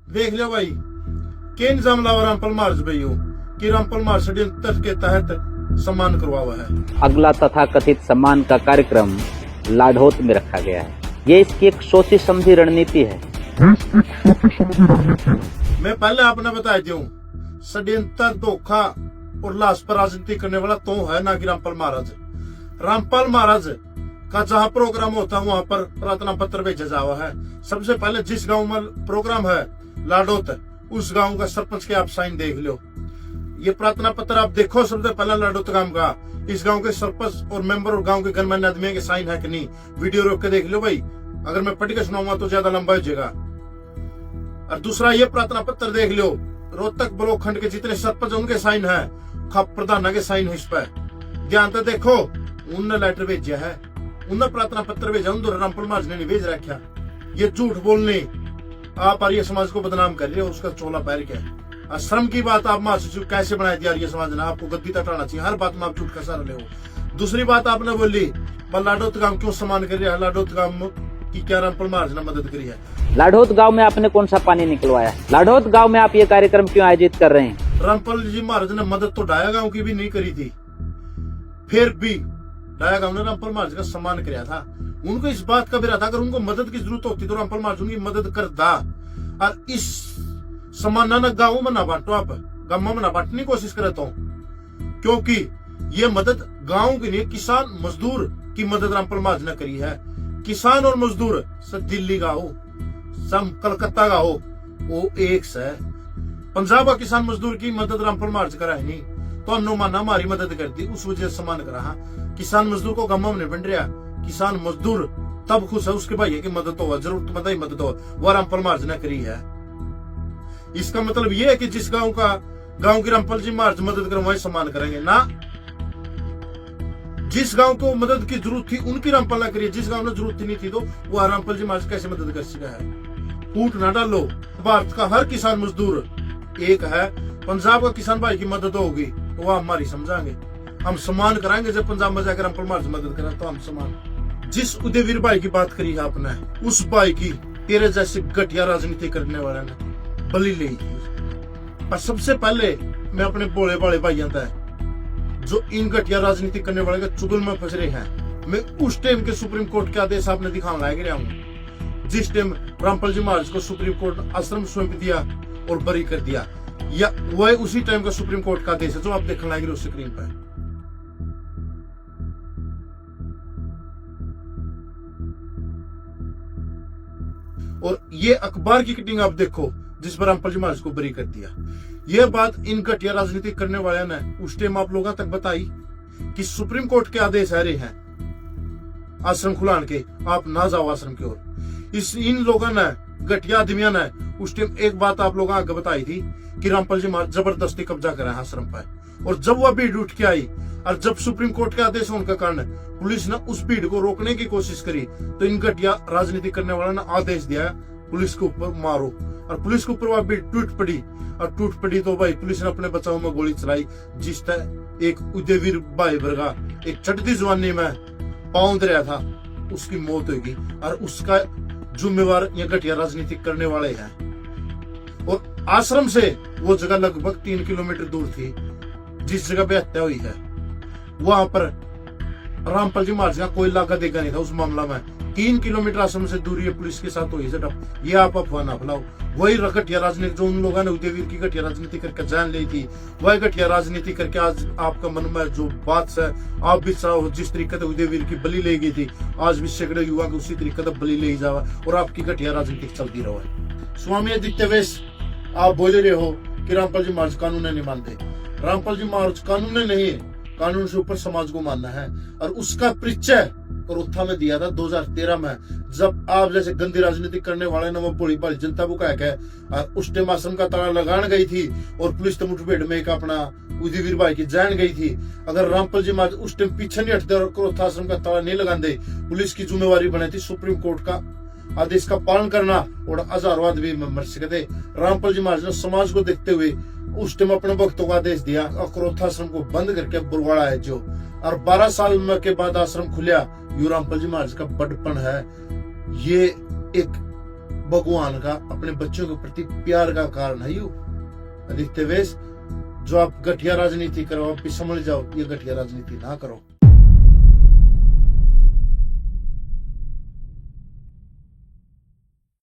देख लो भाई केन जमलावर रामपाल महाराज भाई हो कि रामपाल महाराज षड्यंत्र के तहत सम्मान करवा हुआ है। अगला तथाकथित सम्मान का कार्यक्रम लाढ़ौत में रखा गया है। ये इसकी एक सोची समझी रणनीति है। मैं पहले आपने बताया दूं षड्यंत्र धोखा और लाश पर राजनीति करने वाला तो है ना कि रामपाल महाराज। रामपाल महाराज का जहाँ प्रोग्राम होता है वहाँ पर प्रार्थना पत्र भेजा जावा है। सबसे पहले जिस गांव में प्रोग्राम है लाढ़ौत उस गांव का सरपंच के आप साइन देख लो। ये प्रार्थना पत्र आप देखो सबसे पहला लाढ़ौत गांव का इस गांव के सरपंच और मेंबर और गांव के गणमान्य आदमी के साइन है कि नहीं, वीडियो रोक के देख लो भाई। अगर मैं पढ़ के सुनाऊंगा तो ज्यादा लंबा हो जाएगा। और दूसरा ये प्रार्थना पत्र देख लो रोहतक ब्लॉक खंड के जितने सरपंच उनके साइन है, खाप प्रधान के साइन है। इस पर ध्यान तो देखो उनने लेटर भेजा है, उनने प्रार्थना पत्र भेजा, उन रामपाल महाराज ने नहीं भेज रखा। ये झूठ बोलने आप आर्य समाज को बदनाम कर रहे हो, उसका चोला पैर के श्रम की बात आप महासचिव कैसे बनाई थी आर्य समाज ने, आपको गद्दी तक हटाना चाहिए। हर बात में आप झूठ का सहारा ले हो। दूसरी बात आपने बोली लाढ़ौत गांव क्यों सम्मान कर रहा है, लाढ़ौत गांव की क्या रामपाल महाराज ने मदद करी है। लाढ़ौत गांव में आपने कौन सा पानी निकलवाया? लाढ़ौत गांव में आप ये कार्यक्रम क्यों आयोजित कर रहे हैं? रामपाल जी महाराज ने मदद तो डाया गांव की भी नहीं करी थी, फिर भी डाया गांव ने रामपाल महाराज का सम्मान किया था। उनको इस बात का भी रहा था अगर उनको मदद की जरूरत होती तो रामपाल महाराज उनकी मदद करता। और इस सम्मान ना गाँव में ना बांटो, आप गाँव में ना बांटने की कोशिश करता हूँ, क्योंकि ये मदद गाँव के लिए किसान मजदूर की मदद रामपाल महाराज ने करी है। किसान और मजदूर सब दिल्ली का हो सब कलकत्ता का हो वो एक से। पंजाब का किसान मजदूर की मदद रामपाल महाराज करा है नहीं तो हमने माना हमारी मदद कर दी, उस वजह से सम्मान करा। किसान मजदूर को गम नहीं बन रहा, किसान मजदूर तब खुश है उसके भाई की मदद हो, जरूरतमंद ही मदद हो, वह रामपाल महाराज ने करी है। इसका मतलब यह है कि जिस गांव की रामपाल जी महाराज मदद करें वही सम्मान करेंगे ना। जिस गांव को मदद की जरूरत थी उनकी रामपाल ने करी, जिस गांव में जरूरत नहीं थी तो वह रामपाल जी महाराज कैसे मदद कर सका है। फूट ना डालो, भारत का हर किसान मजदूर एक है। पंजाब का किसान भाई की मदद होगी तो वह हमारी समझाएंगे, हम सम्मान कराएंगे। जब पंजाब में जाकर रामपाल महाराज मदद करें तो हम सम्मान। जिस उदयवीर भाई की बात करी है आपने, उस भाई की तेरे जैसे घटिया राजनीति करने वाले ने बलि ली थी। पर सबसे पहले मैं अपने बोले वाले भाइयों तक जो इन घटिया राजनीति करने वाले के चुगल में फंस रहे हैं, मैं उस टाइम के सुप्रीम कोर्ट के आदेश आपने दिखाने लायक रहा हूँ जिस टाइम रामपाल जी महाराज को सुप्रीम कोर्ट आश्रम सौंप दिया और बरी कर दिया, या वह उसी टाइम का सुप्रीम कोर्ट का आदेश है जो आप देखने लायक उस स्क्रीन पर। और ये अखबार की कटिंग आप देखो जिस पर रामपाल जी महाराज को बरी कर दिया। यह बात इन घटिया राजनीति करने वाले ने उस टाइम आप लोगों तक बताई कि सुप्रीम कोर्ट के आदेश आ रहे हैं आश्रम खुलाने के, आप ना जाओ आश्रम की ओर। इन लोगों ने घटिया आदमियों ने उस टाइम एक बात आप लोगों आगे बताई थी कि रामपाल जी महाराज जबरदस्ती कब्जा करा है आश्रम पर। और जब वह भीड़ उठ के आई और जब सुप्रीम कोर्ट के आदेश होने के कारण पुलिस ने उस भीड़ को रोकने की कोशिश करी तो इन घटिया राजनीति करने वालों ने आदेश दिया पुलिस के ऊपर मारो। और पुलिस के ऊपर वह भीड़ टूट पड़ी, और टूट पड़ी तो भाई पुलिस ने अपने बचाव में गोली चलाई, जिस तरह एक उदयवीर भाई वर्गा एक चढ़ती जवानी में पौंध रहा था उसकी मौत होगी। और उसका जिम्मेवार ये घटिया राजनीति करने वाले हैं। और आश्रम से वो जगह लगभग 3 किलोमीटर दूर थी जिस जगह पे हत्या हुई है, वहां पर रामपाल जी महाराज का कोई लागा देगा नहीं था उस मामला में। 3 किलोमीटर आश्रम से दूरी है पुलिस के साथ हुई सेटअप। ये आप अफवाह ना फैलाओ। वही घटिया राजनीति जो उन लोगों ने उदयवीर की घटिया राजनीति करके जान ली थी, वही घटिया राजनीति करके आज आपका मन में जो बात है आप भी चाहो जिस तरीके से उदयवीर की बलि ले गई थी, आज भी सैकड़ों युवा को उसी तरीके से बलि ले जावा और आपकी घटिया राजनीति चलती रहो। स्वामी आदित्य वैस आप बोले रहे हो कि रामपाल जी महाराज कानून नहीं मानते। रामपाल जी महाराज कानून नहीं, कानून से ऊपर समाज को मानना है। और उसका परिचय करोथा में दिया था 2013 में, जब आप जैसे गंदी राजनीति करने वाले ने वो भोली भाली जनता को कह के उस टाइम आश्रम का ताला लगाने गई थी और पुलिस मुठभेड़ में एक अपना उदयवीर भाई की जान गई थी। अगर रामपाल जी महाराज उस टाइम पीछे नहीं हटते और करोथा आश्रम का ताला नहीं लगाते, पुलिस की जिम्मेवारी बनी थी सुप्रीम कोर्ट का आदेश का पालन करना और हजारों आदमी मर सके थे। रामपाल जी महाराज ने समाज को देखते हुए उस टाइम अपने भक्तों को आदेश दिया और क्रोथा आश्रम को बंद करके बुरवाड़ा है जो, और 12 साल के बाद आश्रम खुलिया। यू रामपाल जी महाराज का बड़पन है। ये एक भगवान का अपने बच्चों के प्रति प्यार का कारण है यू। आदित्य वैस, जो आप घटिया राजनीति करो, आप भी समझ जाओ, ये घटिया राजनीति ना करो।